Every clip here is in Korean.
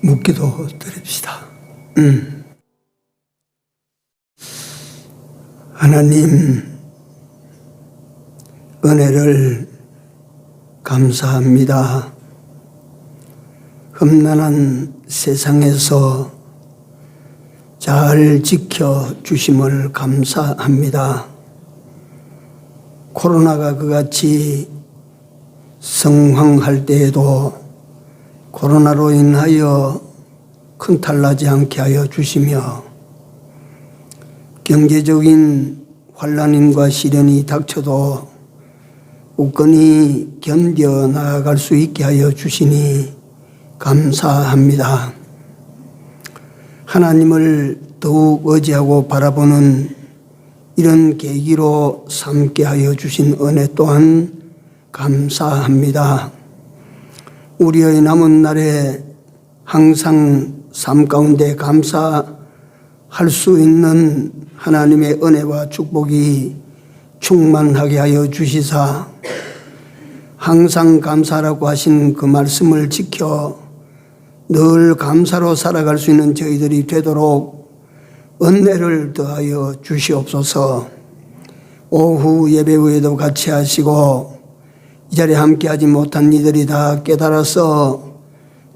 묵기도 드립시다. 하나님, 은혜를 감사합니다. 험난한 세상에서 잘 지켜주심을 감사합니다. 코로나가 그같이 성황할 때에도 코로나로 인하여 큰 탈 나지 않게 하여 주시며, 경제적인 환난과 시련이 닥쳐도 굳건히 견뎌 나아갈 수 있게 하여 주시니 감사합니다. 하나님을 더욱 의지하고 바라보는 이런 계기로 삼게 하여 주신 은혜 또한 감사합니다. 우리의 남은 날에 항상 삶 가운데 감사할 수 있는 하나님의 은혜와 축복이 충만하게 하여 주시사, 항상 감사라고 하신 그 말씀을 지켜 늘 감사로 살아갈 수 있는 저희들이 되도록 은혜를 더하여 주시옵소서. 오후 예배 후에도 같이 하시고 이 자리에 함께하지 못한 이들이 다 깨달아서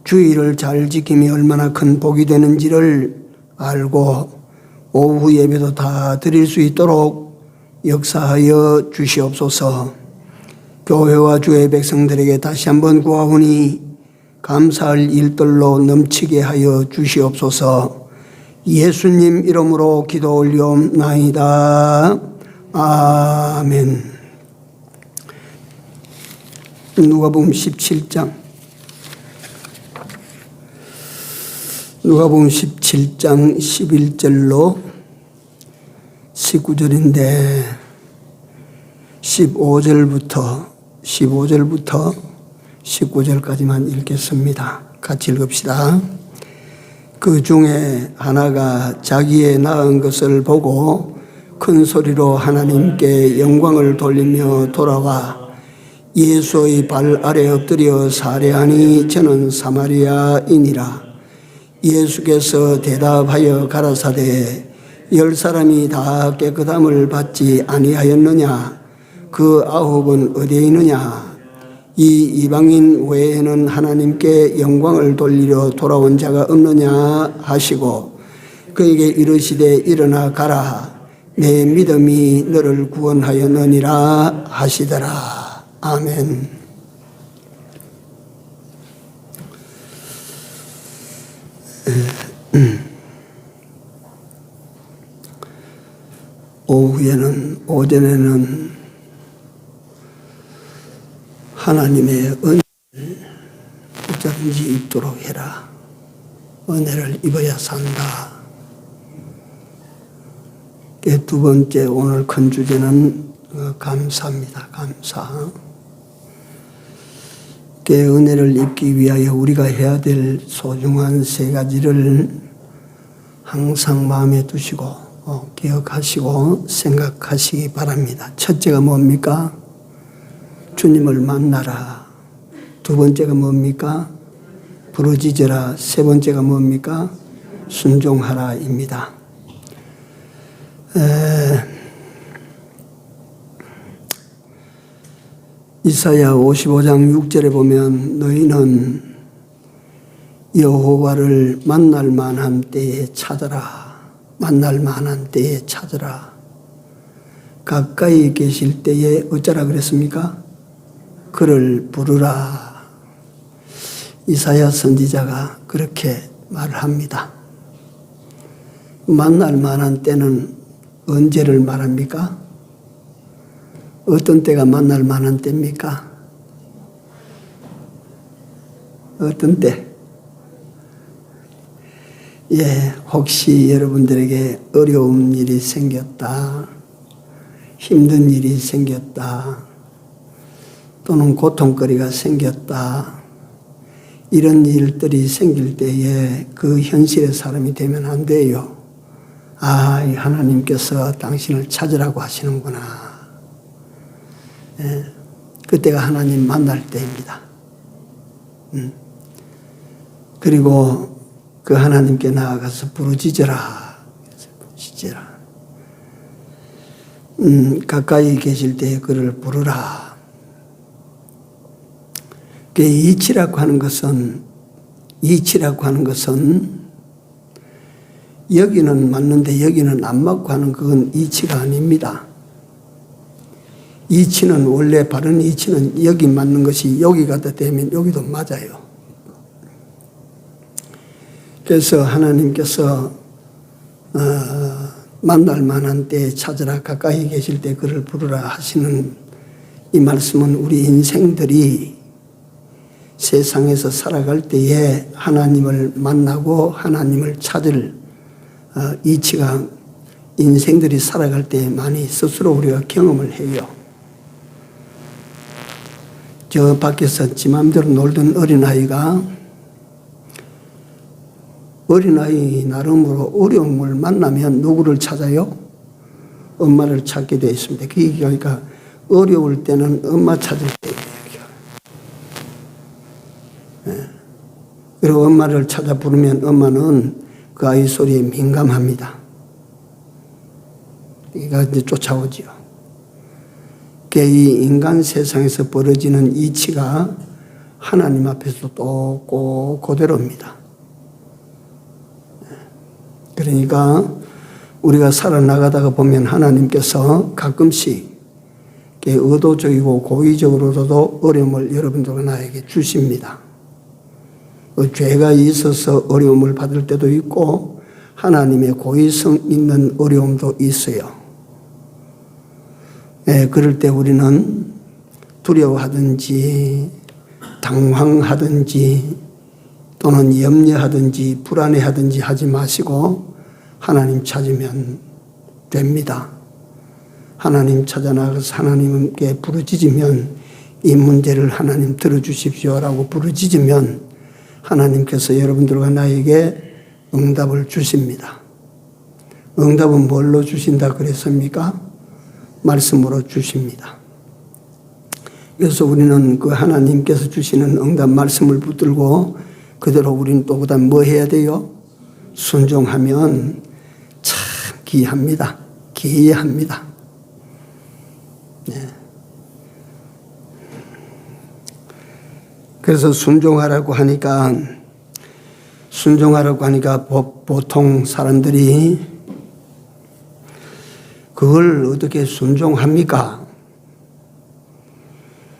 주의를 잘 지킴이 얼마나 큰 복이 되는지를 알고 오후 예배도 다 드릴 수 있도록 역사하여 주시옵소서. 교회와 주의 백성들에게 다시 한번 구하오니 감사할 일들로 넘치게 하여 주시옵소서. 예수님 이름으로 기도 올리옵나이다. 아멘. 누가복음 17장 누가복음 17장 11절로 19절인데 15절부터 19절까지만 읽겠습니다. 같이 읽읍시다. 그 중에 하나가 자기의 낳은 것을 보고 큰 소리로 하나님께 영광을 돌리며 돌아와 예수의 발 아래 엎드려 살해하니 저는 사마리아인이라. 예수께서 대답하여 가라사대 10사람이 다 깨끗함을 받지 아니하였느냐? 그 9은 어디에 있느냐? 이 이방인 외에는 하나님께 영광을 돌리려 돌아온 자가 없느냐 하시고 그에게 이르시되 일어나 가라. 내 믿음이 너를 구원하였느니라 하시더라. 아멘. 오전에는 하나님의 은혜를 어쩌든지 입도록 해라. 은혜를 입어야 산다. 두 번째 오늘 큰 주제는 감사입니다. 감사. 은혜를 입기 위하여 우리가 해야 될 소중한 세 가지를 항상 마음에 두시고 기억하시고 생각하시기 바랍니다. 첫째가 뭡니까? 주님을 만나라. 두 번째가 뭡니까? 부르짖으라. 세 번째가 뭡니까? 순종하라 입니다. 이사야 55장 6절에 보면 너희는 여호와를 만날 만한 때에 찾아라. 만날 만한 때에 찾으라. 가까이 계실 때에 어쩌라 그랬습니까? 그를 부르라. 이사야 선지자가 그렇게 말을 합니다. 만날 만한 때는 언제를 말합니까? 어떤 때가 만날 만한 때입니까? 어떤 때? 혹시 여러분들에게 어려운 일이 생겼다, 힘든 일이 생겼다, 또는 고통거리가 생겼다, 이런 일들이 생길 때에 그 현실의 사람이 되면 안 돼요. 하나님께서 당신을 찾으라고 하시는구나. 그때가 하나님 만날 때입니다. 그리고 그 하나님께 나아가서 부르짖어라. 부르짖어라. 가까이 계실 때 그를 부르라. 이치라고 하는 것은 여기는 맞는데 여기는 안 맞고 하는 그건 이치가 아닙니다. 이치는 원래 바른 이치는 여기 맞는 것이 여기가 되면 여기도 맞아요. 그래서 하나님께서 만날 만한 때에 찾으라, 가까이 계실 때 그를 부르라 하시는 이 말씀은 우리 인생들이 세상에서 살아갈 때에 하나님을 만나고 하나님을 찾을 이치가 인생들이 살아갈 때 많이 스스로 우리가 경험을 해요. 저 밖에서 지 맘대로 놀던 어린아이가 어린아이 나름으로 어려움을 만나면 누구를 찾아요? 엄마를 찾게 되어 있습니다. 그러니까 어려울 때는 엄마 찾을 때예요. 그리고 엄마를 찾아 부르면 엄마는 그 아이 소리에 민감합니다. 그러니까 이제 쫓아오지요. 이 인간 세상에서 벌어지는 이치가 하나님 앞에서 또 꼭 그대로입니다. 그러니까 우리가 살아나가다가 보면 하나님께서 가끔씩 의도적이고 고의적으로도 어려움을 여러분들과 나에게 주십니다. 죄가 있어서 어려움을 받을 때도 있고 하나님의 고의성 있는 어려움도 있어요. 그럴 때 우리는 두려워하든지 당황하든지 또는 염려하든지 불안해하든지 하지 마시고 하나님 찾으면 됩니다. 하나님 찾아 나가서 하나님께 부르짖으면 이 문제를 하나님 들어주십시오라고 부르짖으면 하나님께서 여러분들과 나에게 응답을 주십니다. 응답은 뭘로 주신다 그랬습니까? 말씀으로 주십니다. 그래서 우리는 그 하나님께서 주시는 응답 말씀을 붙들고 그대로 우리는 또 그다음 뭐 해야 돼요? 순종하면 참 기이합니다. 기이합니다. 네. 그래서 순종하라고 하니까 보통 사람들이 그걸 어떻게 순종합니까?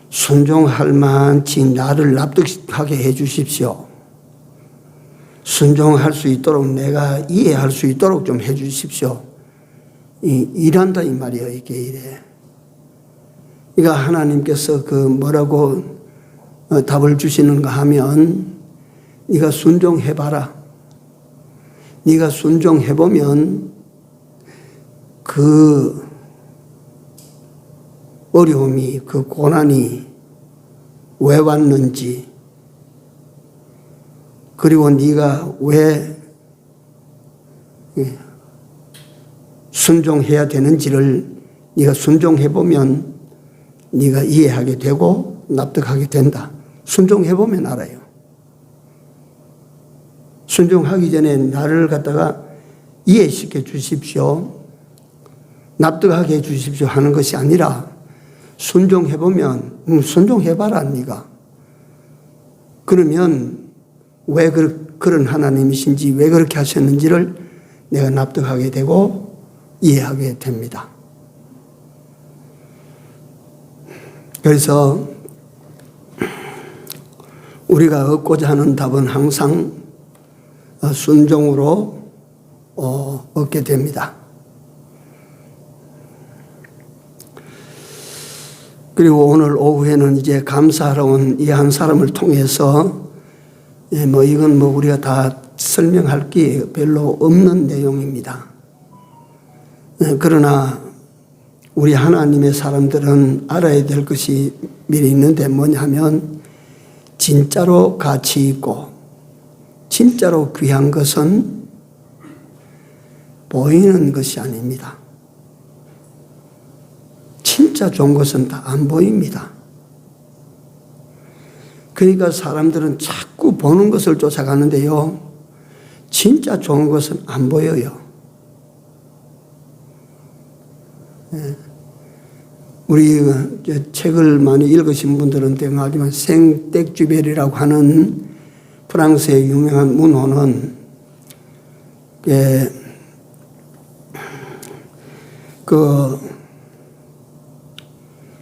순종할 만치 나를 납득하게 해 주십시오. 순종할 수 있도록 내가 이해할 수 있도록 좀 해 주십시오. 이란다 이 말이에요. 이게 이래. 그러니까 하나님께서 그 뭐라고 답을 주시는가 하면 네가 순종해봐라. 네가 순종해보면 그 어려움이 그 고난이 왜 왔는지 그리고 네가 왜 순종해야 되는지를 네가 순종해보면 네가 이해하게 되고 납득하게 된다. 순종해보면 알아요. 순종하기 전에 나를 갖다가 이해시켜 주십시오. 납득하게 해 주십시오 하는 것이 아니라 순종해보면 순종해봐라 네가. 그러면 왜 그런 하나님이신지 왜 그렇게 하셨는지를 내가 납득하게 되고 이해하게 됩니다. 그래서 우리가 얻고자 하는 답은 항상 순종으로 얻게 됩니다. 그리고 오늘 오후에는 이제 감사하러 온 이 한 사람을 통해서 이건 우리가 다 설명할 게 별로 없는 내용입니다. 그러나 우리 하나님의 사람들은 알아야 될 것이 미리 있는데 뭐냐면 진짜로 가치 있고 진짜로 귀한 것은 보이는 것이 아닙니다. 진짜 좋은 것은 다 안 보입니다. 그러니까 사람들은 자꾸 보는 것을 쫓아가는데요. 진짜 좋은 것은 안 보여요. 우리 책을 많이 읽으신 분들은 대응하지만 생텍쥐베리라고 하는 프랑스의 유명한 문호는 그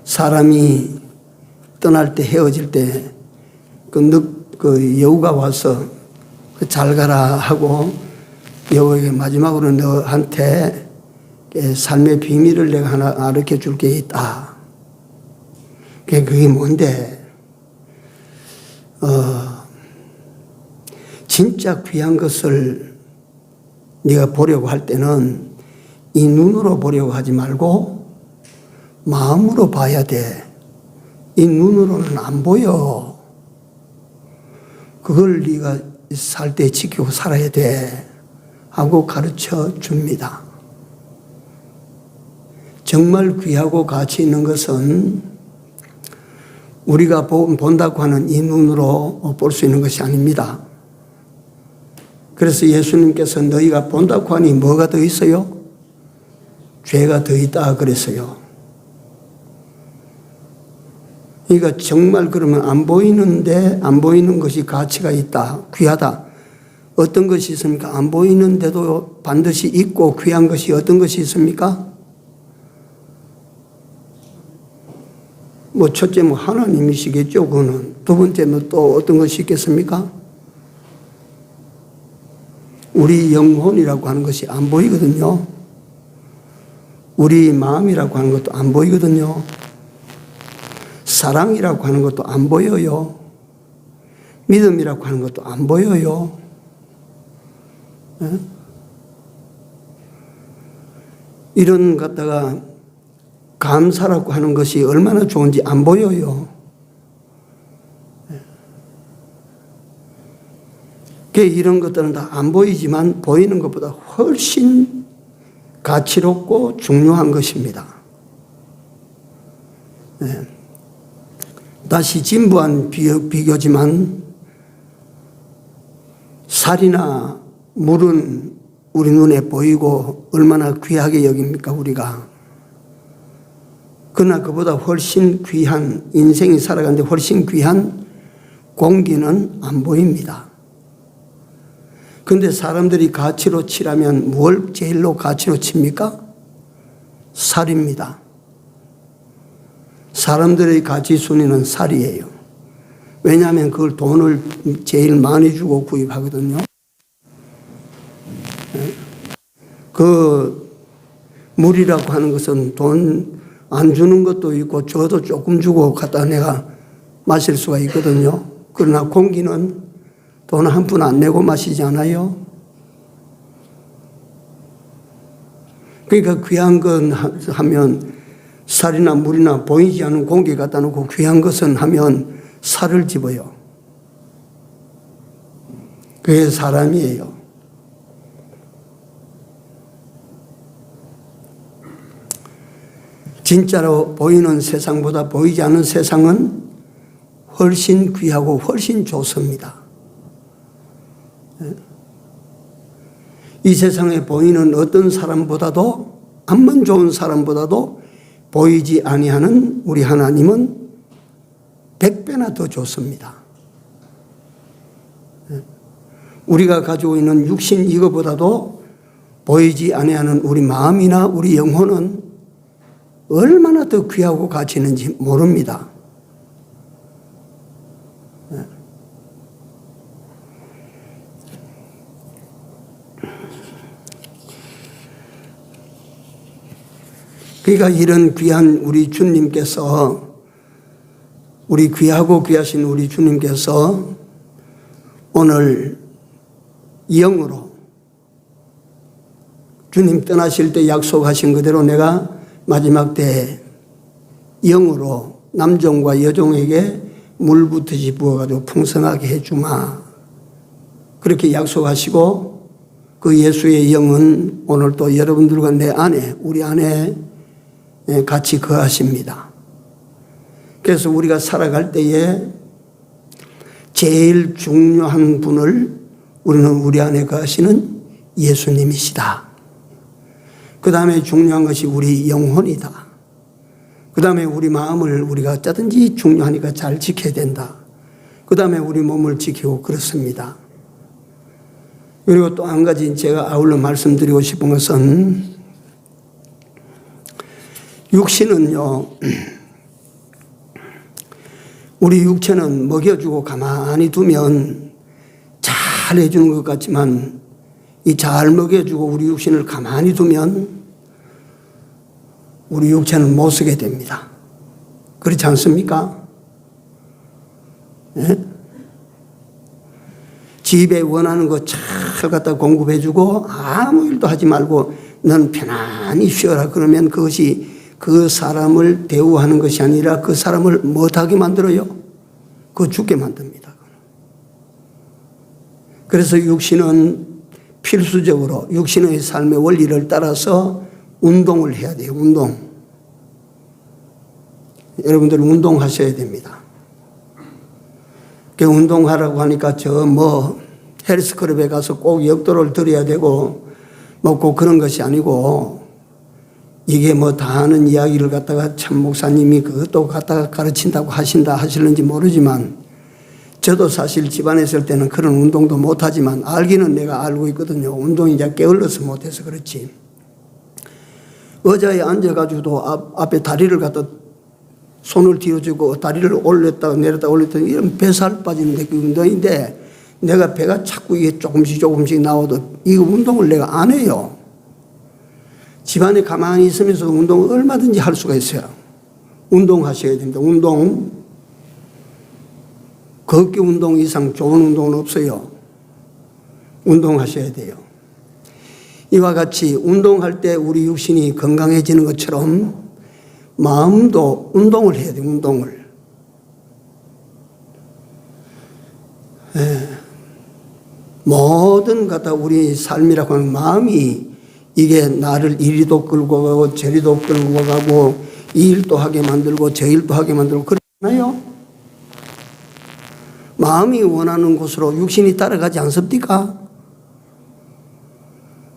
사람이 떠날 때 헤어질 때 그 여우가 와서 잘 가라 하고 여우에게 마지막으로 너한테 삶의 비밀을 내가 하나 가르쳐 줄 게 있다. 그게 뭔데? 진짜 귀한 것을 네가 보려고 할 때는 이 눈으로 보려고 하지 말고 마음으로 봐야 돼. 이 눈으로는 안 보여. 그걸 네가 살 때 지키고 살아야 돼 하고 가르쳐 줍니다. 정말 귀하고 가치 있는 것은 우리가 본다고 하는 이 눈으로 볼 수 있는 것이 아닙니다. 그래서 예수님께서 너희가 본다고 하니 뭐가 더 있어요? 죄가 더 있다 그랬어요. 그러니까 정말 그러면 안 보이는데 안 보이는 것이 가치가 있다, 귀하다. 어떤 것이 있습니까? 안 보이는데도 반드시 있고 귀한 것이 어떤 것이 있습니까? 첫째 하나님이시겠죠. 그거는. 두 번째는 또 어떤 것이 있겠습니까? 우리 영혼이라고 하는 것이 안 보이거든요. 우리 마음이라고 하는 것도 안 보이거든요. 사랑이라고 하는 것도 안 보여요. 믿음이라고 하는 것도 안 보여요. 이런 갖다가 감사라고 하는 것이 얼마나 좋은지 안 보여요. 이런 것들은 다 안 보이지만 보이는 것보다 훨씬 가치롭고 중요한 것입니다. 다시 진부한 비교지만 살이나 물은 우리 눈에 보이고 얼마나 귀하게 여깁니까 우리가. 그러나 그보다 훨씬 귀한, 인생이 살아가는데 훨씬 귀한 공기는 안 보입니다. 그런데 사람들이 가치로 치라면 뭘 제일로 가치로 칩니까? 살입니다. 사람들의 가치 순위는 살이에요. 왜냐하면 그걸 돈을 제일 많이 주고 구입하거든요. 그 물이라고 하는 것은 돈 안 주는 것도 있고 줘도 조금 주고 갖다 내가 마실 수가 있거든요. 그러나 공기는 돈 한 푼 안 내고 마시지 않아요? 그러니까 귀한 건 하면 살이나 물이나 보이지 않는 공기 갖다 놓고 귀한 것은 하면 살을 집어요. 그게 사람이에요. 진짜로 보이는 세상보다 보이지 않는 세상은 훨씬 귀하고 훨씬 좋습니다. 이 세상에 보이는 어떤 사람보다도, 암만 좋은 사람보다도 보이지 아니하는 우리 하나님은 100배나 더 좋습니다. 우리가 가지고 있는 육신 이거보다도 보이지 아니하는 우리 마음이나 우리 영혼은 얼마나 더 귀하고 가치 있는지 모릅니다. 그러니까 이런 귀한 우리 주님께서, 우리 귀하고 귀하신 우리 주님께서 오늘 영으로 주님 떠나실 때 약속하신 그대로 내가 마지막 때 영으로 남종과 여종에게 물 붓듯이 부어가지고 풍성하게 해주마. 그렇게 약속하시고 그 예수의 영은 오늘 또 여러분들과 내 안에, 우리 안에 같이 거하십니다. 그래서 우리가 살아갈 때에 제일 중요한 분을 우리는 우리 안에 거하시는 예수님이시다. 그 다음에 중요한 것이 우리 영혼이다. 그 다음에 우리 마음을 우리가 어쩌든지 중요하니까 잘 지켜야 된다. 그 다음에 우리 몸을 지키고 그렇습니다. 그리고 또 한 가지 제가 아울러 말씀드리고 싶은 것은 육신은요, 우리 육체는 먹여주고 가만히 두면 잘 해주는 것 같지만 이 잘 먹여주고 우리 육신을 가만히 두면 우리 육체는 못 쓰게 됩니다. 그렇지 않습니까? 예? 집에 원하는 거 잘 갖다 공급해주고 아무 일도 하지 말고 넌 편안히 쉬어라 그러면 그것이 그 사람을 대우하는 것이 아니라 그 사람을 못하게 만들어요. 그거 죽게 만듭니다. 그래서 육신은 필수적으로 육신의 삶의 원리를 따라서 운동을 해야 돼요. 운동. 여러분들 운동하셔야 됩니다. 운동하라고 하니까 헬스클럽에 가서 꼭 역도를 들여야 되고 꼭 그런 것이 아니고 이게 다 하는 이야기를 갖다가 참 목사님이 그것도 갖다가 가르친다고 하실는지 모르지만 저도 사실 집안에 있을 때는 그런 운동도 못하지만 알기는 내가 알고 있거든요. 운동이 이제 게을러서 못해서 그렇지. 의자에 앉아가지고도 앞에 다리를 갖다 손을 뒤어주고 다리를 올렸다가 내렸다 올렸다가 이런 배살 빠지는 게 운동인데 내가 배가 자꾸 이게 조금씩 나와도 이 운동을 내가 안 해요. 집안에 가만히 있으면서도 운동을 얼마든지 할 수가 있어요. 운동하셔야 됩니다. 운동. 걷기 운동 이상 좋은 운동은 없어요. 운동하셔야 돼요. 이와 같이 운동할 때 우리 육신이 건강해지는 것처럼 마음도 운동을 해야 돼요. 운동을. 모든 갖다 우리 삶이라고 하는 마음이 이게 나를 이리도 끌고 가고 저리도 끌고 가고 이 일도 하게 만들고 저 일도 하게 만들고 그러잖아요. 마음이 원하는 곳으로 육신이 따라가지 않습니까?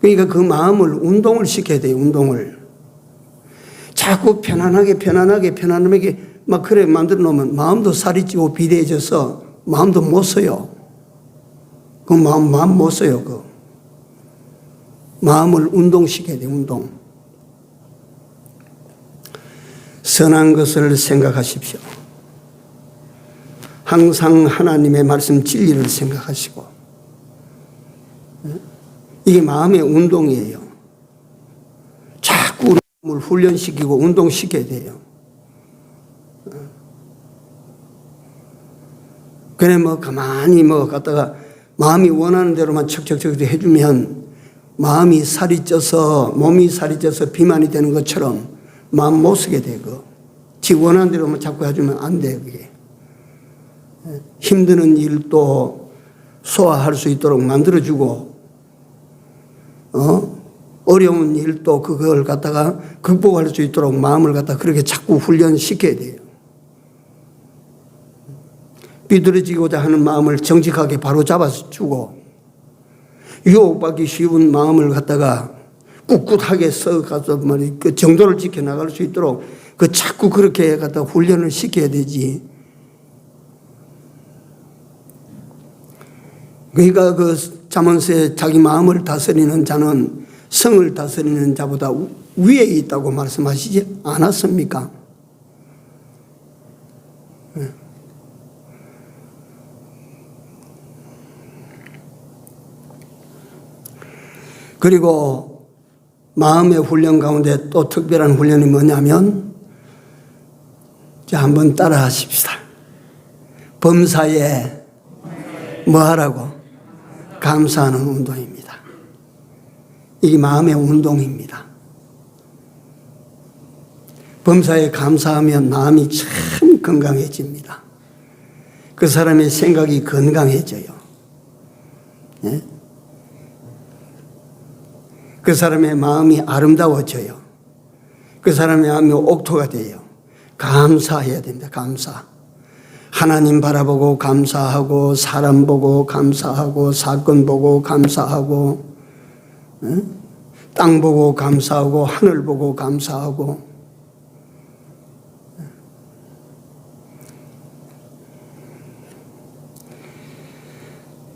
그러니까 그 마음을 운동을 시켜야 돼요. 운동을. 자꾸 편안하게 막 그래 만들어 놓으면 마음도 살이 찌고 비대해져서 마음도 못 써요. 그 마음 못 써요. 그 마음을 운동시켜야 돼요. 운동. 선한 것을 생각하십시오. 항상 하나님의 말씀 진리를 생각하시고 이게 마음의 운동이에요. 자꾸 마음을 훈련시키고 운동시켜야 돼요. 그래 가만히 갖다가 마음이 원하는 대로만 척척척 해주면 마음이 살이 쪄서 몸이 살이 쪄서 비만이 되는 것처럼 마음 못 쓰게 되고 지 원하는 대로만 자꾸 해주면 안 돼요. 그게 힘드는 일도 소화할 수 있도록 만들어주고 어려운 일도 그걸 갖다가 극복할 수 있도록 마음을 갖다가 그렇게 자꾸 훈련시켜야 돼요. 비뚤어지고자 하는 마음을 정직하게 바로 잡아주고 유혹받기 쉬운 마음을 갖다가 꿋꿋하게 써가서 그 정도를 지켜나갈 수 있도록 자꾸 그렇게 갖다가 훈련을 시켜야 되지. 그러니까 잠언서에 자기 마음을 다스리는 자는 성을 다스리는 자보다 위에 있다고 말씀하시지 않았습니까? 그리고 마음의 훈련 가운데 또 특별한 훈련이 뭐냐면 자 한번 따라 하십시다. 범사에 뭐 하라고? 감사하는 운동입니다. 이게 마음의 운동입니다. 범사에 감사하면 마음이 참 건강해집니다. 그 사람의 생각이 건강해져요. 네? 그 사람의 마음이 아름다워져요. 그 사람의 마음이 옥토가 돼요. 감사해야 됩니다. 감사. 하나님 바라보고 감사하고, 사람 보고 감사하고, 사건 보고 감사하고, 땅 보고 감사하고, 하늘 보고 감사하고.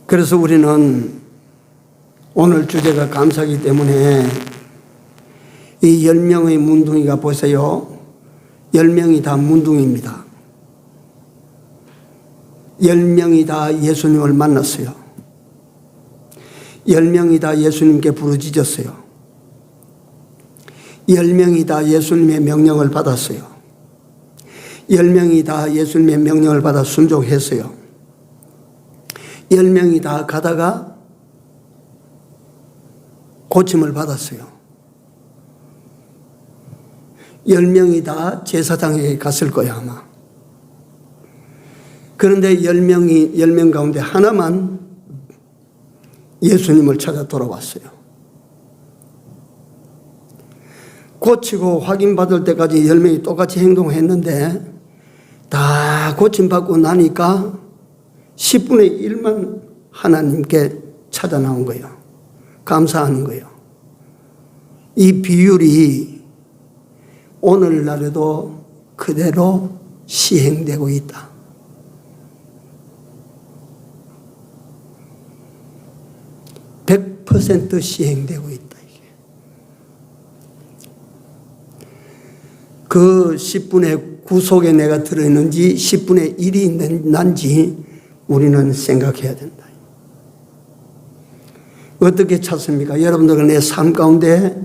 그래서 우리는 오늘 주제가 감사이기 때문에 이 10명의 문둥이가 보세요. 10명이 다 문둥이입니다. 10명이 다 예수님을 만났어요. 10명이 다 예수님께 부르짖었어요. 10명이 다 예수님의 명령을 받았어요. 10명이 다 예수님의 명령을 받아 순종했어요. 10명이 다 가다가 고침을 받았어요. 10명이 다 제사장에게 갔을 거야, 아마. 그런데 10명 가운데 하나만 예수님을 찾아 돌아왔어요. 고치고 확인받을 때까지 10명이 똑같이 행동했는데 다 고침받고 나니까 10분의 1만 하나님께 찾아 나온 거예요. 감사하는 거예요. 이 비율이 오늘날에도 그대로 시행되고 있다. %100% 시행되고 있다. 이게. 그 10분의 9 속에 내가 들어있는지 10분의 1이 난지 우리는 생각해야 된다. 어떻게 찾습니까? 여러분들은 내 삶 가운데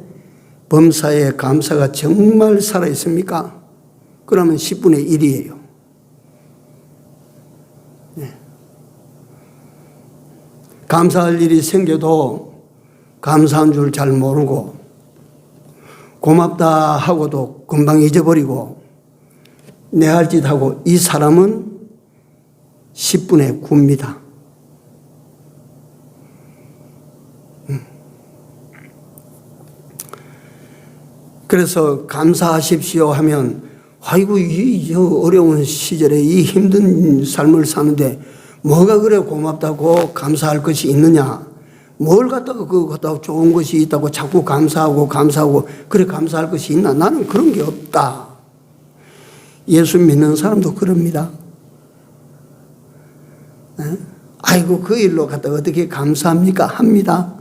범사에 감사가 정말 살아있습니까? 그러면 10분의 1이에요. 네. 감사할 일이 생겨도 감사한 줄 잘 모르고 고맙다 하고도 금방 잊어버리고 내 할 짓 하고 이 사람은 10분의 9입니다. 그래서 감사하십시오 하면 아이고 이 어려운 시절에 이 힘든 삶을 사는데 뭐가 그래 고맙다고 감사할 것이 있느냐? 뭘 갖다가 그거 갖다가 좋은 것이 있다고 자꾸 감사하고 그래 감사할 것이 있나? 나는 그런 게 없다. 예수 믿는 사람도 그럽니다. 아이고 그 일로 갖다가 어떻게 감사합니까? 합니다.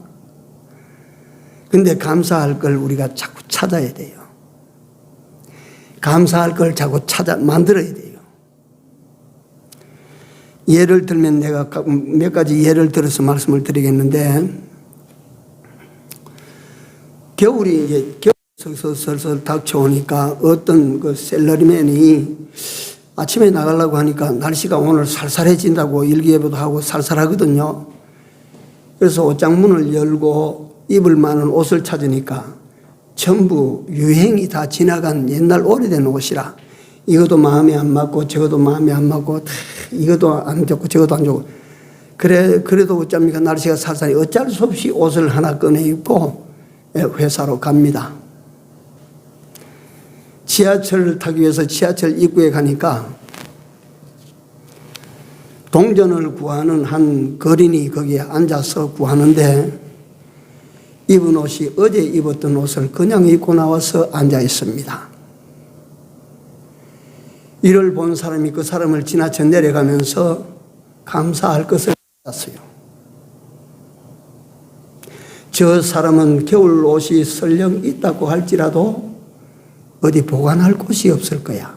근데 감사할 걸 우리가 자꾸 찾아야 돼요. 감사할 걸 자꾸 만들어야 돼요. 예를 들면 내가 몇 가지 예를 들어서 말씀을 드리겠는데, 겨울이 이제 슬슬 닥쳐오니까 어떤 그 셀러리맨이 아침에 나가려고 하니까 날씨가 오늘 살살해진다고 일기예보도 하고 살살하거든요. 그래서 옷장 문을 열고 입을 만한 옷을 찾으니까 전부 유행이 다 지나간 옛날 오래된 옷이라 이것도 마음에 안 맞고 저것도 마음에 안 맞고 이것도 안 좋고 저것도 안 좋고 그래도 어쩝니까? 날씨가 살살해 어쩔 수 없이 옷을 하나 꺼내 입고 회사로 갑니다. 지하철을 타기 위해서 지하철 입구에 가니까 동전을 구하는 한 거린이 거기에 앉아서 구하는데 입은 옷이 어제 입었던 옷을 그냥 입고 나와서 앉아 있습니다. 이를 본 사람이 그 사람을 지나쳐 내려가면서 감사할 것을 받았어요. 저 사람은 겨울 옷이 설령 있다고 할지라도 어디 보관할 곳이 없을 거야.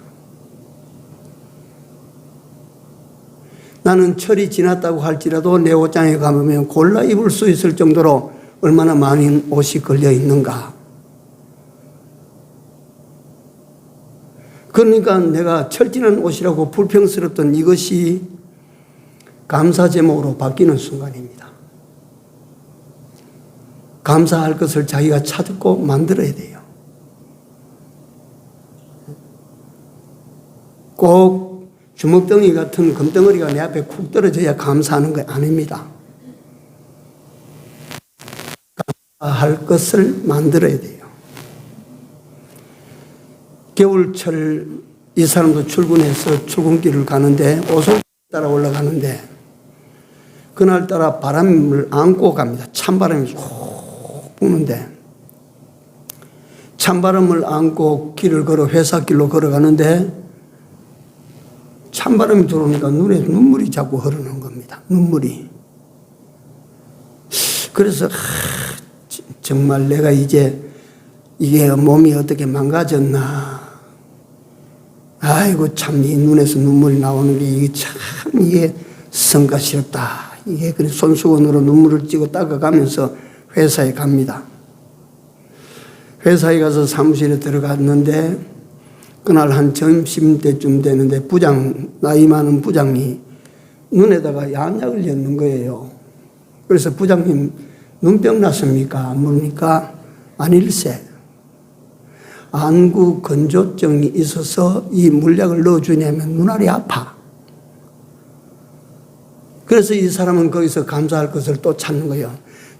나는 철이 지났다고 할지라도 내 옷장에 가보면 골라 입을 수 있을 정도로 얼마나 많은 옷이 걸려 있는가. 그러니까 내가 철진한 옷이라고 불평스럽던 이것이 감사 제목으로 바뀌는 순간입니다. 감사할 것을 자기가 찾고 만들어야 돼요. 꼭 주먹덩이 같은 금덩어리가 내 앞에 쿡 떨어져야 감사하는 거 아닙니다. 감사할 것을 만들어야 돼요. 겨울철 이 사람도 출근해서 출근길을 가는데 오솔길 따라 올라가는데 그날따라 바람을 안고 갑니다. 찬바람이 쭉 부는데 찬바람을 안고 길을 걸어 회사길로 걸어가는데 찬바람이 들어오니까 눈에 눈물이 자꾸 흐르는 겁니다. 눈물이. 그래서 정말 내가 이제 이게 몸이 어떻게 망가졌나. 아이고 참 이 눈에서 눈물이 나오는 게 이게 참 이게 성가시럽다. 이게 그래서 손수건으로 눈물을 찌고 닦아가면서 회사에 갑니다. 회사에 가서 사무실에 들어갔는데 그날 한 점심때쯤 되는데 나이 많은 부장이 눈에다가 양약을 였는 거예요. 그래서 부장님 눈병 났습니까? 물으니까 아닐세. 안구 건조증이 있어서 이 물약을 넣어주냐면 눈알이 아파. 그래서 이 사람은 거기서 감사할 것을 또 찾는 거예요.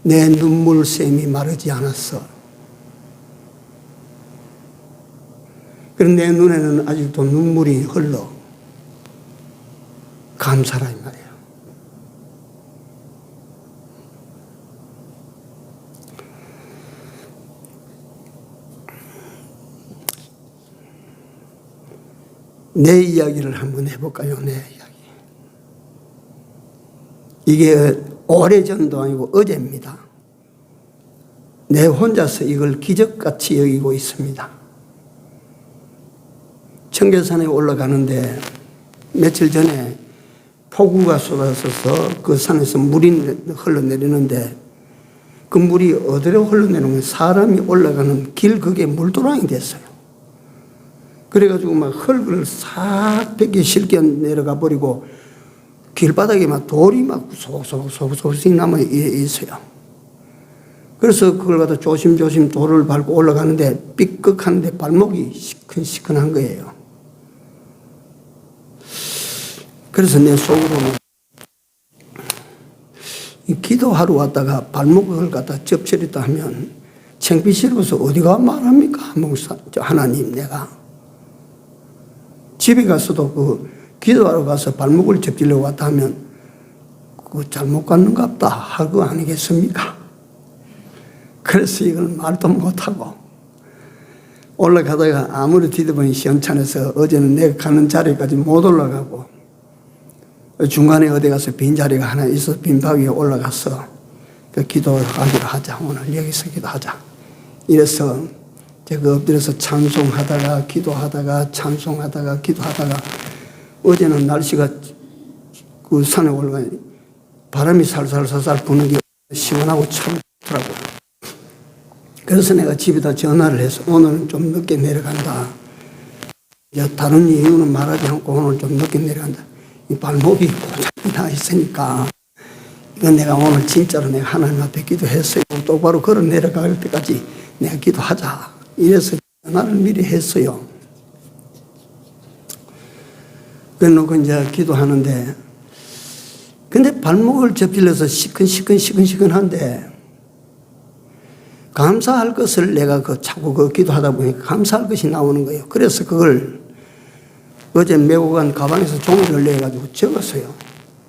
내 눈물샘이 마르지 않았어. 그런데 내 눈에는 아직도 눈물이 흘러. 감사라 이 말이에요. 내 이야기를 한번 해볼까요? 내 이야기. 이게 오래전도 아니고 어제입니다. 내 혼자서 이걸 기적같이 여기고 있습니다. 청계산에 올라가는데 며칠 전에 폭우가 쏟아져서 그 산에서 물이 흘러내리는데 그 물이 어디로 흘러내리는 거예요? 사람이 올라가는 길 그게 물도랑이 됐어요. 그래가지고 막 흙을 싹 뺏기 실겨 내려가 버리고 길바닥에 막 돌이 막 소소소소씩 남아 있어요. 그래서 그걸 갖다 조심조심 돌을 밟고 올라가는데 삐끗한데 발목이 시큰시큰한 거예요. 그래서 내 속으로는 기도하러 왔다가 발목을 갖다 접처리다 하면 창피스러워서 어디가 말합니까? 하나님 내가. 집에 가서도 그 기도하러 가서 발목을 접지려고 왔다 하면 그거 잘못 갔는갑다 할 거 아니겠습니까? 그래서 이걸 말도 못하고 올라가다가 아무리 뒤져보니 시원찮아서 어제는 내가 가는 자리까지 못 올라가고 중간에 어디 가서 빈자리가 하나 있어서 빈 바 위에 올라가서 그 기도하기로 하자. 오늘 여기서 기도하자. 이래서 제가 엎드려서 찬송하다가 기도하다가 찬송하다가 기도하다가 어제는 날씨가 그 산에 올라가니 바람이 살살살살 부는 게 시원하고 참 좋더라고요. 그래서 내가 집에다 전화를 해서 오늘은 좀 늦게 내려간다. 이제 다른 이유는 말하지 않고 오늘 좀 늦게 내려간다. 이 발목이 고장이 나 있으니까 이건 내가 오늘 진짜로 내가 하나님 앞에 기도했어요. 똑바로 걸어 내려갈 때까지 내가 기도하자. 이래서 전화를 미리 했어요. 그래놓고 이제 기도하는데 근데 발목을 접질러서 시큰시큰한데 감사할 것을 내가 자꾸 기도하다 보니까 감사할 것이 나오는 거예요. 그래서 그걸 어제 메고 간 가방에서 종이를 내가지고 적었어요.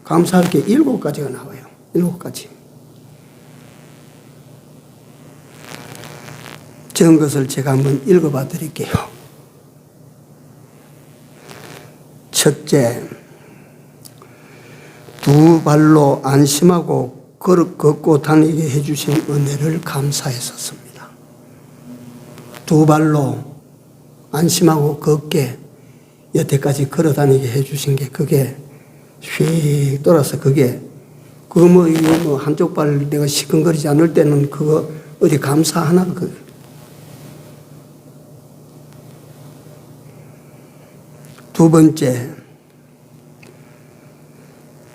감사할 게 7가지가 나와요. 7가지. 적은 것을 제가 한번 읽어봐 드릴게요. 첫째, 두 발로 안심하고 걷고 다니게 해주신 은혜를 감사했었습니다. 두 발로 안심하고 걷게 여태까지 걸어 다니게 해주신 게 그게 휙 돌아서 그게 그거 한쪽 발 내가 시큰거리지 않을 때는 그거 어디 감사하나 두 번째,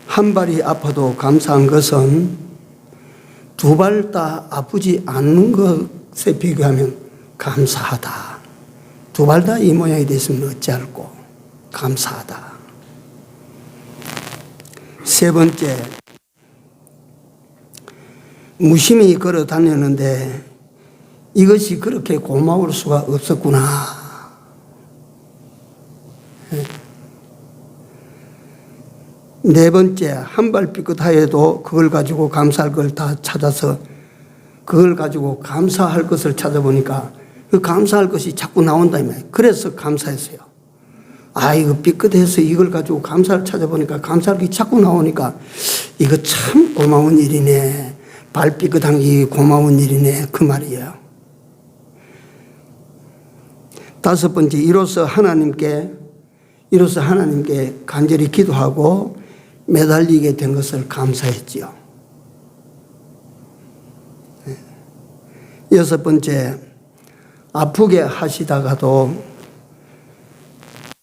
한 발이 아파도 감사한 것은 두 발 다 아프지 않는 것에 비교하면 감사하다. 두 발 다 이 모양이 됐으면 어찌할꼬. 감사하다. 세 번째, 무심히 걸어 다녔는데 이것이 그렇게 고마울 수가 없었구나. 네 번째, 한 발 삐끗하여도 그걸 가지고 감사할 걸 다 찾아서 그걸 가지고 감사할 것을 찾아보니까 그 감사할 것이 자꾸 나온다 이 말이에요. 그래서 감사했어요. 아, 이거 삐끗해서 이걸 가지고 감사를 찾아보니까 감사할 게 자꾸 나오니까 이거 참 고마운 일이네. 발 삐끗한 게 고마운 일이네. 그 말이에요. 다섯 번째, 이로써 하나님께 간절히 기도하고 매달리게 된 것을 감사했지요. 여섯 번째, 아프게 하시다가도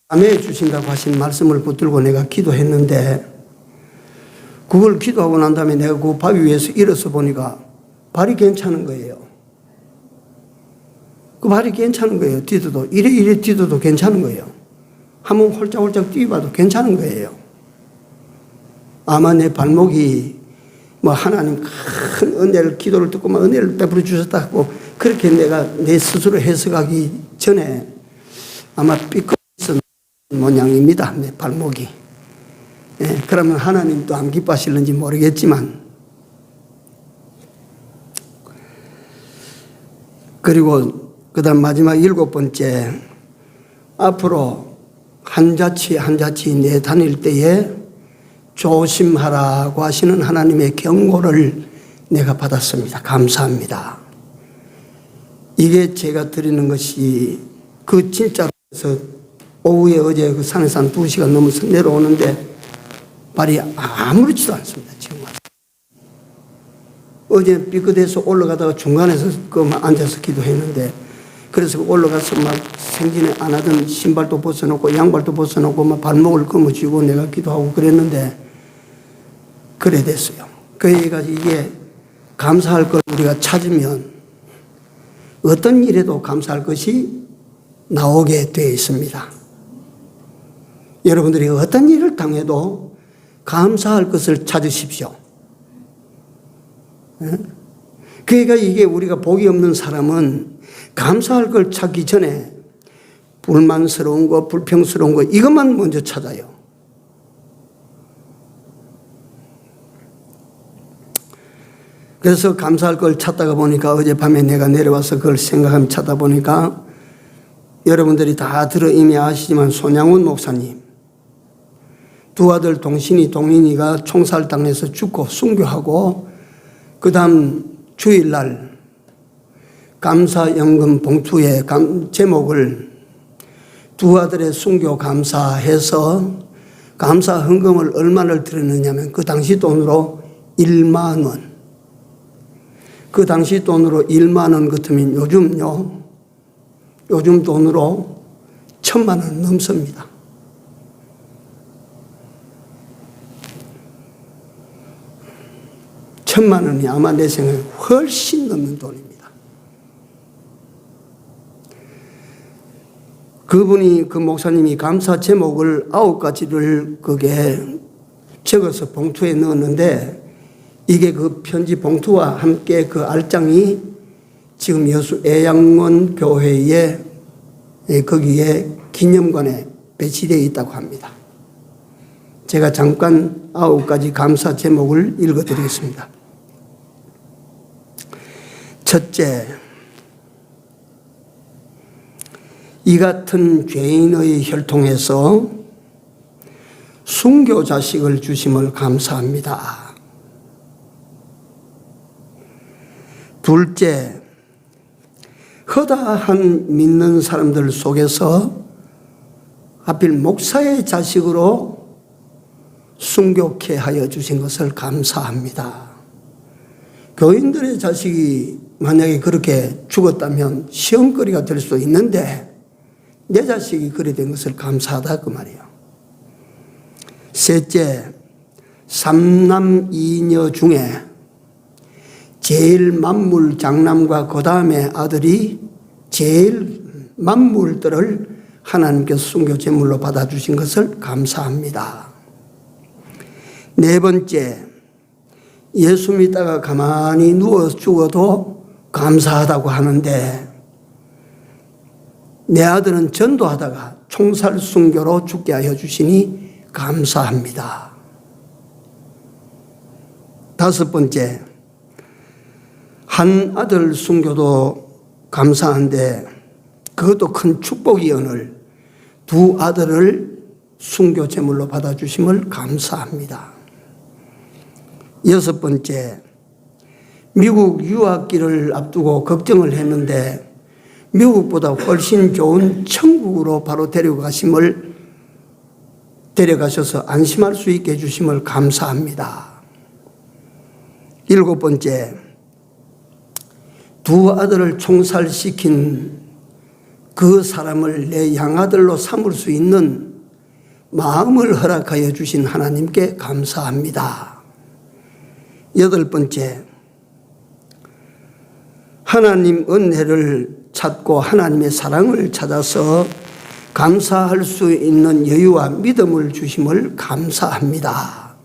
감해 주신다고 하신 말씀을 붙들고 내가 기도했는데 그걸 기도하고 난 다음에 내가 그 바위 위에서 일어서 보니까 발이 괜찮은 거예요. 그 발이 괜찮은 거예요. 뛰어도 이래 뛰어도 괜찮은 거예요. 한번 홀짝홀짝 뛰어봐도 괜찮은 거예요. 아마 내 발목이 뭐 하나님 큰 은혜를 기도를 듣고 막 은혜를 베풀어 주셨다고 그렇게 내가 내 스스로 해석하기 전에 아마 삐끗했던 모양입니다. 내 발목이. 예, 그러면 하나님도 안 기뻐하실는지 모르겠지만 그리고 그다음 마지막 일곱 번째, 앞으로 한 자치 한 자치 내 다닐 때에 조심하라고 하시는 하나님의 경고를 내가 받았습니다. 감사합니다. 이게 제가 드리는 것이 그 진짜로 오후에 어제 그 산에서 한 2시간 넘어서 내려오는데 발이 아무렇지도 않습니다. 지금 어제 삐끗해서 올라가다가 중간에서 앉아서 기도했는데 그래서 올라가서 막 생전에 안 하던 신발도 벗어놓고 양발도 벗어놓고 막 발목을 거머쥐고 내가 기도하고 그랬는데 그래 됐어요. 그러니까 이게 감사할 걸 우리가 찾으면 어떤 일에도 감사할 것이 나오게 되어 있습니다. 여러분들이 어떤 일을 당해도 감사할 것을 찾으십시오. 그러니까 이게 우리가 복이 없는 사람은 감사할 걸 찾기 전에 불만스러운 거, 불평스러운 거 이것만 먼저 찾아요. 그래서 감사할 걸 찾다가 보니까 어젯밤에 내가 내려와서 그걸 생각하며 찾다 보니까 여러분들이 다 들어 이미 아시지만 손양훈 목사님 두 아들 동신이 동인이가 총살당해서 죽고 순교하고 그 다음 주일날 감사연금 봉투에 제목을 두 아들의 순교 감사해서 감사 헌금을 얼마를 드렸느냐면 그 당시 돈으로 1만 원. 그 당시 돈으로 1만 원 같으면 요즘 돈으로 1,000만 원 넘습니다. 천만 원이 아마 내 생각에 훨씬 넘는 돈입니다. 그분이 그 목사님이 감사 제목을 9가지를 그게 적어서 봉투에 넣었는데 이게 그 편지 봉투와 함께 그 알장이 지금 여수 애양원 교회에 거기에 기념관에 배치되어 있다고 합니다. 제가 잠깐 9가지 감사 제목을 읽어드리겠습니다. 첫째, 이 같은 죄인의 혈통에서 순교 자식을 주심을 감사합니다. 둘째, 허다한 믿는 사람들 속에서 하필 목사의 자식으로 순교케 하여 주신 것을 감사합니다. 교인들의 자식이 만약에 그렇게 죽었다면 시험거리가 될 수도 있는데 내 자식이 그래 된 것을 감사하다 그 말이에요. 셋째, 3남 2녀 중에 제일 만물 장남과 그 다음에 아들이 제일 만물들을 하나님께서 순교 제물로 받아주신 것을 감사합니다. 네 번째, 예수 믿다가 가만히 누워 죽어도 감사하다고 하는데 내 아들은 전도하다가 총살 순교로 죽게 하여 주시니 감사합니다. 다섯 번째, 한 아들 순교도 감사한데 그것도 큰 축복이 오늘 두 아들을 순교 제물로 받아주심을 감사합니다. 여섯 번째, 미국 유학기를 앞두고 걱정을 했는데 미국보다 훨씬 좋은 천국으로 바로 데려가셔서 안심할 수 있게 해주심을 감사합니다. 일곱 번째, 두 아들을 총살시킨 그 사람을 내 양아들로 삼을 수 있는 마음을 허락하여 주신 하나님께 감사합니다. 여덟 번째, 하나님 은혜를 찾고 하나님의 사랑을 찾아서 감사할 수 있는 여유와 믿음을 주심을 감사합니다.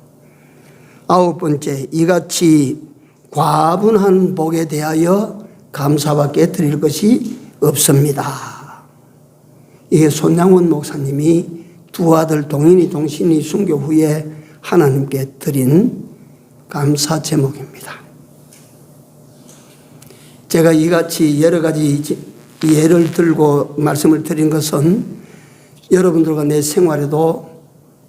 아홉 번째, 이같이 과분한 복에 대하여 감사밖에 드릴 것이 없습니다. 이게 손양원 목사님이 두 아들 동인이 동신이 순교 후에 하나님께 드린 감사 제목입니다. 제가 이같이 여러 가지 예를 들고 말씀을 드린 것은 여러분들과 내 생활에도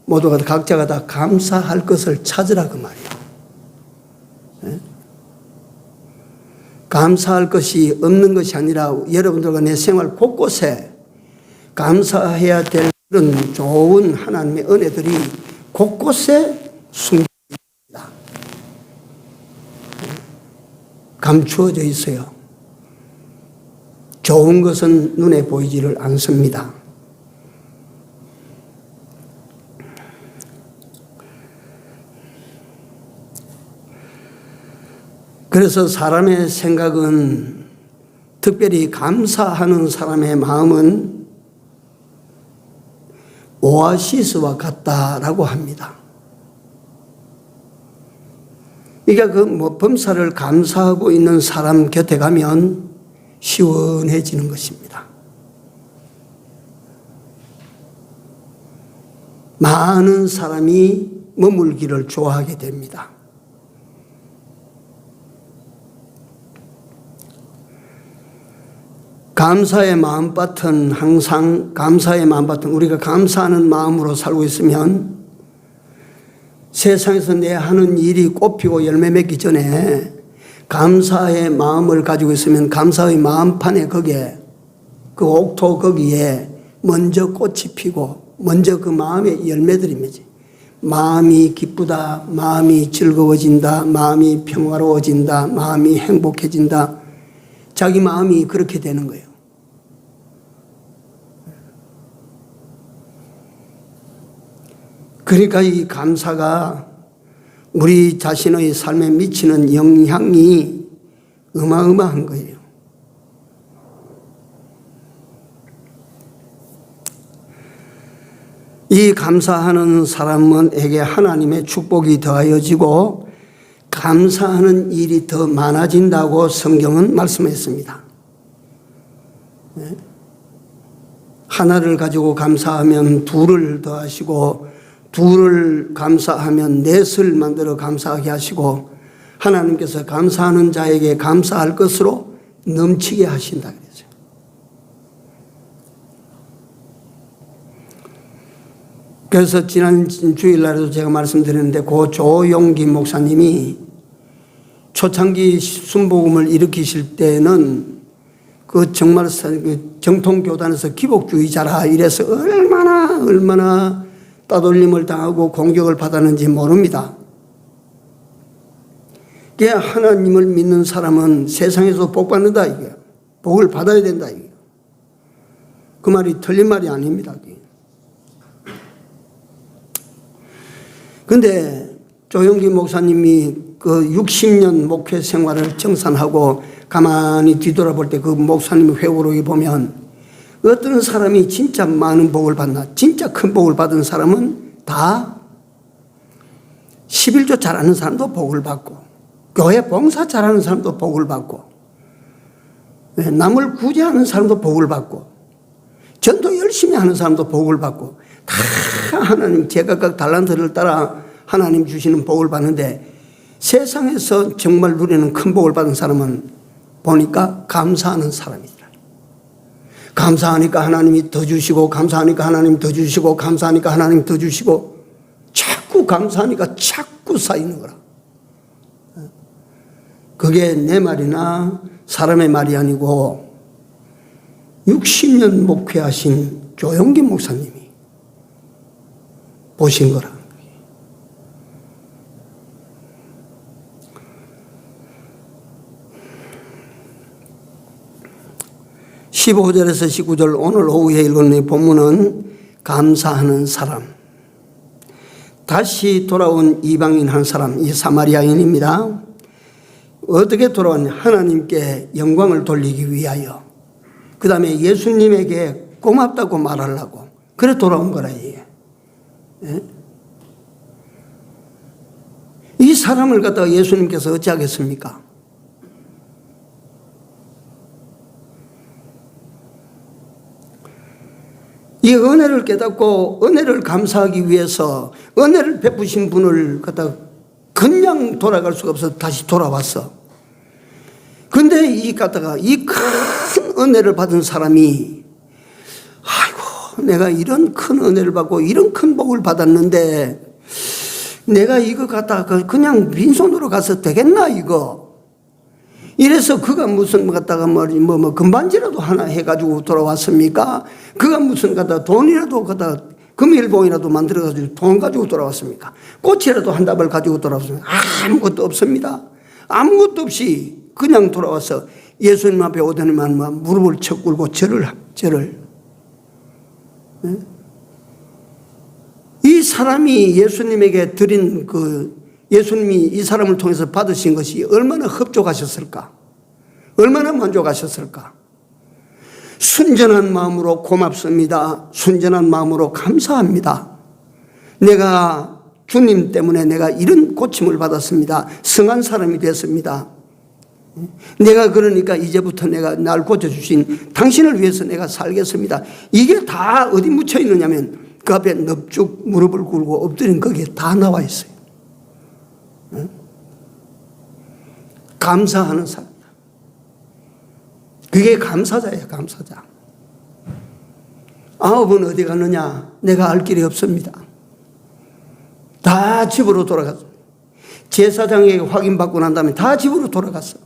모두가 각자가 다 감사할 것을 찾으라 그 말이에요. 감사할 것이 없는 것이 아니라 여러분들과 내 생활 곳곳에 감사해야 될 그런 좋은 하나님의 은혜들이 곳곳에 숨겨져 있습니다. 감추어져 있어요. 좋은 것은 눈에 보이지를 않습니다. 그래서 사람의 생각은, 특별히 감사하는 사람의 마음은 오아시스와 같다라고 합니다. 그러니까 범사를 감사하고 있는 사람 곁에 가면 시원해지는 것입니다. 많은 사람이 머물기를 좋아하게 됩니다. 감사의 마음밭은 항상 우리가 감사하는 마음으로 살고 있으면 세상에서 내 하는 일이 꽃피고 열매 맺기 전에 감사의 마음을 가지고 있으면 감사의 마음판에 거기에 그 옥토 거기에 먼저 꽃이 피고 먼저 그 마음의 열매들이 맺지. 마음이 기쁘다, 마음이 즐거워진다, 마음이 평화로워진다, 마음이 행복해진다. 자기 마음이 그렇게 되는 거예요. 그러니까 이 감사가 우리 자신의 삶에 미치는 영향이 어마어마한 거예요. 이 감사하는 사람에게 하나님의 축복이 더하여지고 감사하는 일이 더 많아진다고 성경은 말씀했습니다. 하나를 가지고 감사하면 둘을 더하시고 둘을 감사하면 넷을 만들어 감사하게 하시고 하나님께서 감사하는 자에게 감사할 것으로 넘치게 하신다 그랬어요. 그래서 지난 주일날에도 제가 말씀드렸는데 고 조용기 목사님이 초창기 순복음을 일으키실 때는 그 정말 정통교단에서 기복주의자라 이래서 얼마나 따돌림을 당하고 공격을 받았는지 모릅니다. 그게 하나님을 믿는 사람은 세상에서 복 받는다 이게. 복을 받아야 된다 이게. 그 말이 틀린 말이 아닙니다. 그런데 조영기 목사님이 그 60년 목회 생활을 정산하고 가만히 뒤돌아볼 때 그 목사님 회고록에 보면 어떤 사람이 진짜 많은 복을 받나, 진짜 큰 복을 받은 사람은 다 11조 잘하는 사람도 복을 받고 교회 봉사 잘하는 사람도 복을 받고 남을 구제하는 사람도 복을 받고 전도 열심히 하는 사람도 복을 받고 다 하나님 제각각 달란트를 따라 하나님 주시는 복을 받는데 세상에서 정말 누리는 큰 복을 받은 사람은 보니까 감사하는 사람이더라. 감사하니까 하나님이 더 주시고 감사하니까 하나님 더 주시고 감사하니까 하나님 더 주시고 자꾸 감사하니까 자꾸 쌓이는 거라. 그게 내 말이나 사람의 말이 아니고 60년 목회하신 조용기 목사님이 보신 거라. 15절에서 19절 오늘 오후에 읽은 본문은 감사하는 사람, 다시 돌아온 이방인 한 사람, 이 사마리아인입니다. 어떻게 돌아왔냐? 하나님께 영광을 돌리기 위하여, 그 다음에 예수님에게 고맙다고 말하려고 그래 돌아온 거라. 이게 이 사람을 갖다가 예수님께서 어찌하겠습니까? 이 은혜를 깨닫고 은혜를 감사하기 위해서 은혜를 베푸신 분을 갖다가 그냥 돌아갈 수가 없어서 다시 돌아왔어. 근데 이 갖다가 이 큰 은혜를 받은 사람이 아이고 내가 이런 큰 은혜를 받고 이런 큰 복을 받았는데 내가 이거 갖다가 그냥 빈손으로 가서 되겠나 이거. 이래서 그가 무슨 갖다가 뭐 금반지라도 하나 해가지고 돌아왔습니까? 그가 무슨 갖다가 돈이라도 갖다가 금일봉이라도 만들어가지고 돈 가지고 돌아왔습니까? 꽃이라도 한 답을 가지고 돌아왔습니까? 아무것도 없습니다. 아무것도 없이 그냥 돌아와서 예수님 앞에 오더니만 무릎을 쳐 꿇고 절을. 이 사람이 예수님에게 드린 예수님이 이 사람을 통해서 받으신 것이 얼마나 흡족하셨을까? 얼마나 만족하셨을까? 순전한 마음으로 고맙습니다. 순전한 마음으로 감사합니다. 내가 주님 때문에 내가 이런 고침을 받았습니다. 성한 사람이 됐습니다. 내가 그러니까 이제부터 내가 날 고쳐주신 당신을 위해서 내가 살겠습니다. 이게 다 어디 묻혀 있느냐면 그 앞에 넙죽 무릎을 꿇고 엎드린 거기에 다 나와 있어요. 감사하는 사람. 그게 감사자예요, 감사자. 9은 어디 갔느냐? 내가 알 길이 없습니다. 다 집으로 돌아갔어. 제사장에게 확인받고 난 다음에 다 집으로 돌아갔어.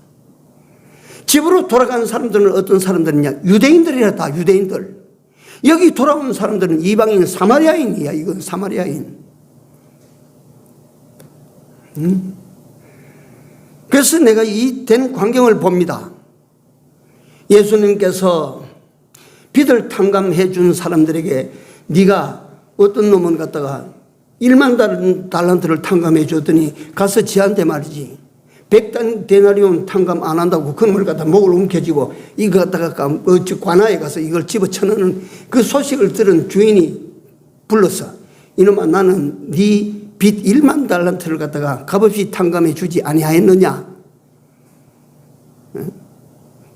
집으로 돌아간 사람들은 어떤 사람들이냐? 유대인들이라 다 유대인들. 여기 돌아온 사람들은 이방인 사마리아인이야. 이건 사마리아인. 그래서 내가 이 된 광경을 봅니다. 예수님께서 빚을 탕감해 준 사람들에게 네가 어떤 놈은 갖다가 1만 달란트를 탕감해 줬더니 가서 지한테 말이지 100데나리온 탕감 안 한다고 그놈을 갖다 목을 움켜쥐고 이거 갖다가 관아에 가서 이걸 집어쳐넣는 그 소식을 들은 주인이 불렀어. 이놈아 나는 네 빚 1만 달란트를 갖다가 값없이 탕감해 주지 아니하였느냐?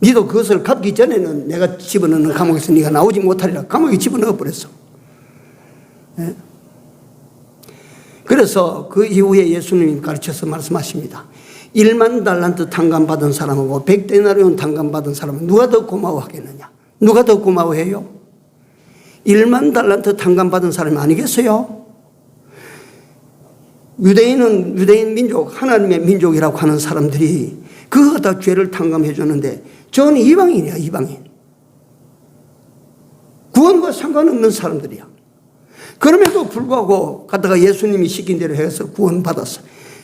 니도 그것을 갚기 전에는 내가 집어넣는 감옥에서 네가 나오지 못하리라. 감옥에 집어넣어 버렸어. 그래서 그 이후에 예수님이 가르쳐서 말씀하십니다. 1만 달란트 탕감 받은 사람하고 100데나리온 탕감 받은 사람은 누가 더 고마워하겠느냐? 누가 더 고마워해요? 1만 달란트 탕감 받은 사람이 아니겠어요? 유대인은 유대인 민족, 하나님의 민족이라고 하는 사람들이 그거 다 죄를 탕감해 줬는데 저는 이방인이야, 이방인. 구원과 상관없는 사람들이야. 그럼에도 불구하고 갔다가 예수님이 시킨 대로 해서 구원받았어.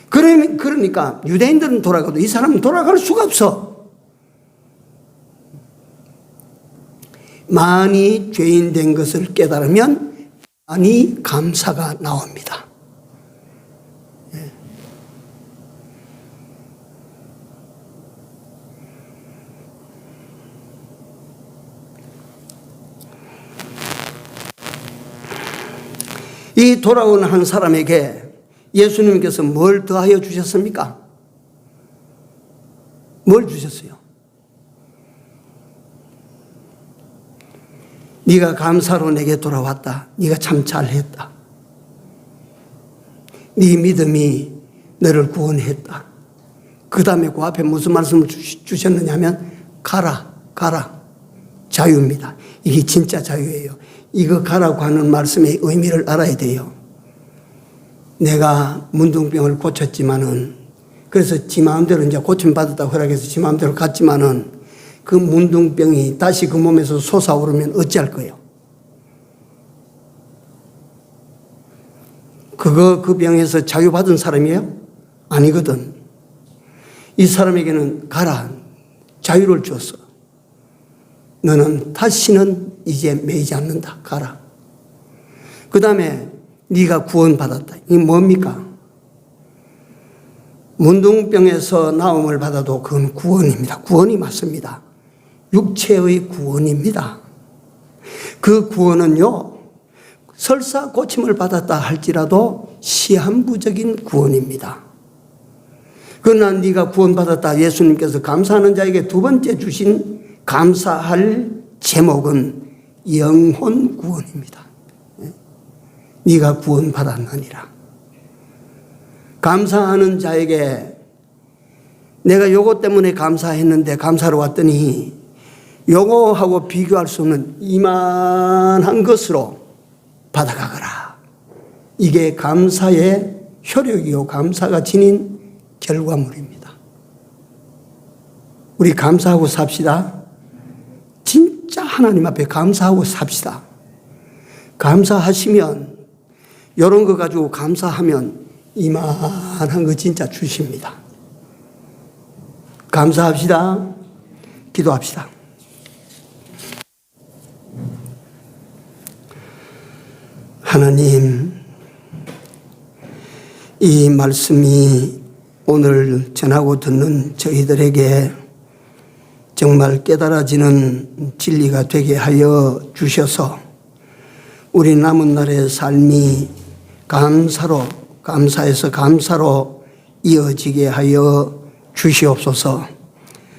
그러니까 유대인들은 돌아가도 이 사람은 돌아갈 수가 없어. 많이 죄인 된 것을 깨달으면 많이 감사가 나옵니다. 이 돌아온 한 사람에게 예수님께서 뭘 더하여 주셨습니까? 뭘 주셨어요? 네가 감사로 내게 돌아왔다. 네가 참 잘했다. 네 믿음이 너를 구원했다. 그 다음에 그 앞에 무슨 말씀을 주셨느냐 하면 가라, 가라. 자유입니다. 이게 진짜 자유예요. 이거 가라고 하는 말씀의 의미를 알아야 돼요. 내가 문둥병을 고쳤지만은, 그래서 지 마음대로 이제 고침받았다고 허락해서 지 마음대로 갔지만은 그 문둥병이 다시 그 몸에서 솟아오르면 어찌할 거예요? 그 병에서 자유받은 사람이에요? 아니거든. 이 사람에게는 가라. 자유를 줬어. 너는 다시는 이제 매이지 않는다. 가라. 그 다음에 네가 구원받았다. 이게 뭡니까? 문둥병에서 나음을 받아도 그건 구원입니다. 구원이 맞습니다. 육체의 구원입니다. 그 구원은요, 설사 고침을 받았다 할지라도 시한부적인 구원입니다. 그러나 네가 구원받았다. 예수님께서 감사하는 자에게 두 번째 주신 감사할 제목은 영혼 구원입니다. 네가 구원받았느니라. 감사하는 자에게 내가 요거 때문에 감사했는데 감사로 왔더니 요거하고 비교할 수 없는 이만한 것으로 받아가거라. 이게 감사의 효력이요, 감사가 지닌 결과물입니다. 우리 감사하고 삽시다. 진짜 하나님 앞에 감사하고 삽시다. 감사하시면, 이런 거 가지고 감사하면 이만한 거 진짜 주십니다. 감사합시다. 기도합시다. 하나님, 이 말씀이 오늘 전하고 듣는 저희들에게 정말 깨달아지는 진리가 되게 하여 주셔서 우리 남은 날의 삶이 감사해서 감사로 이어지게 하여 주시옵소서.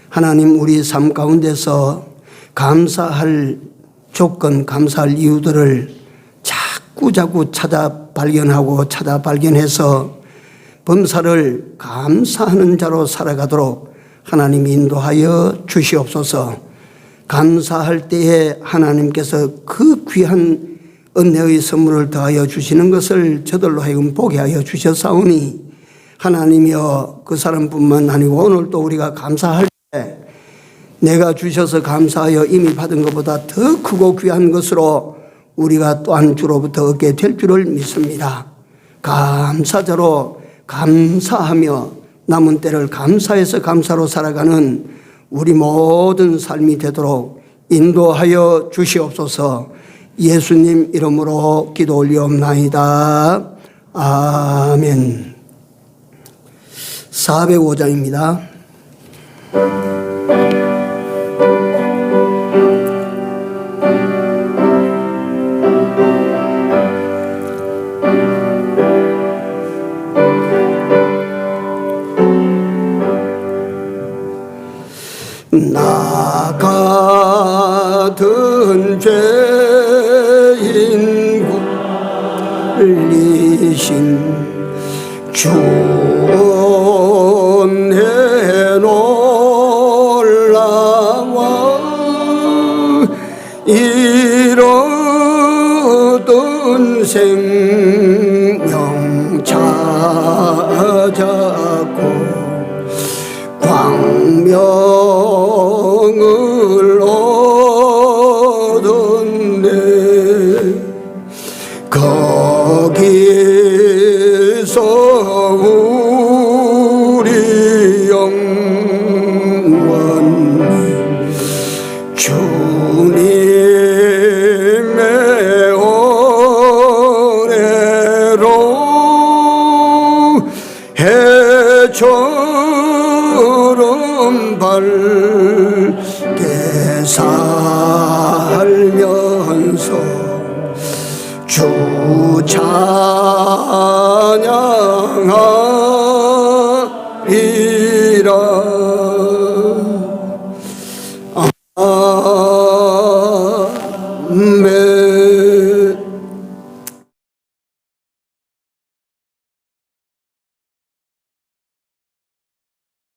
하나님, 우리 삶 가운데서 감사할 조건, 감사할 이유들을 자꾸 찾아 발견해서 범사를 감사하는 자로 살아가도록 하나님 인도하여 주시옵소서. 감사할 때에 하나님께서 그 귀한 은혜의 선물을 더하여 주시는 것을 저들로 하여금 보게 하여 주셨사오니, 하나님이여, 그 사람뿐만 아니고 오늘 또 우리가 감사할 때 내가 주셔서 감사하여 이미 받은 것보다 더 크고 귀한 것으로 우리가 또한 주로부터 얻게 될 줄을 믿습니다. 감사자로 감사하며 남은 때를 감사해서 감사로 살아가는 우리 모든 삶이 되도록 인도하여 주시옵소서. 예수님 이름으로 기도 올리옵나이다. 아멘. 405장입니다. 나 같은 죄인 굴리신 주 은혜 놀라워 잃었던 생명 찾았고 광명을 얻었네. 거기서 우리 영원히 주님의 은혜로 해처럼 밝게 살면서 주 찬양하리라.